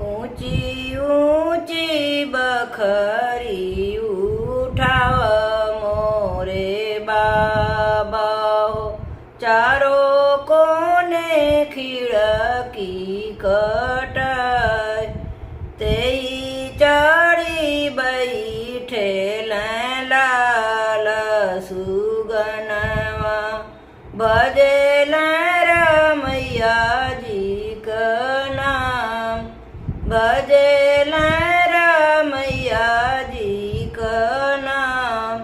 ऊंची ऊंची बखरी उठाव मोरे बाबा हो, चारों कोने खिड़की कटाय, तेई चढ़ी बैठे लाल सुगनवा, भजे रमैया जी का नाम, भजे रमैया जी का नाम।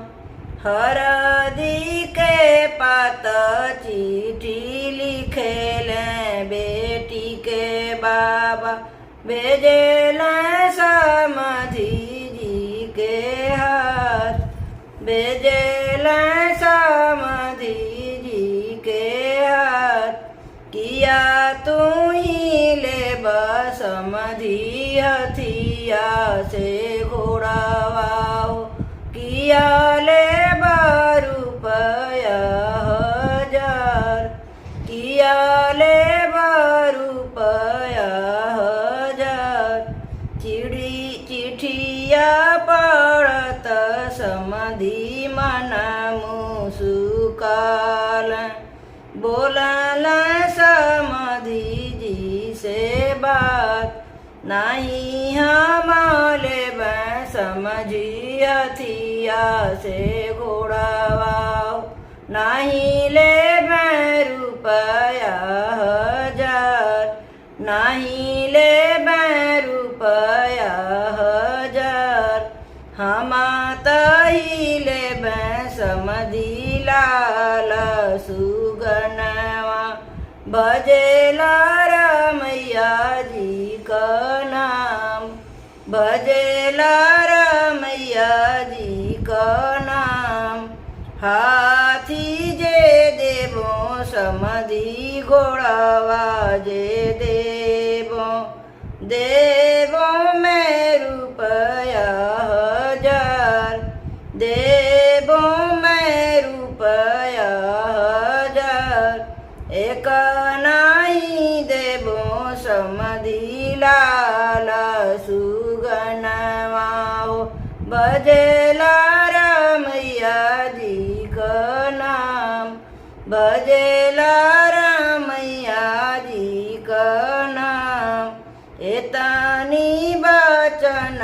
हरदी के पात चिट्ठी लिखे बेटी के बाबा, भेजे समधी जी के हाथ, भेजे समधी जी के हाथ। किया तू ही ले समधी हथिया से घोड़ावाओ, किया ले रुपया हजार, किया ले रुपया हजार। चिठिया पड़त समधी मना मुसुकाल, बोलल समधी जी से बात, नहीं हम लेब समझी हथिया से घोड़ावाओ, नहीं लेब रुपया हजार, नहीं लेब रुपया हजार। हम तही लेब समधी लाल सुगनवा, भजेला रमैया जी का नाम, भजेला रमैया जी का नाम। हाथी जे देवो समधी घोड़ावा जे देवो, देवो में रुपया हजार, देवो में रुपया हजार। एक नहीं देवो समधी लाल सुगनवा हो, भजेला रमैया जी का नाम, भजेला रमैया जी का नाम। एतनी बचन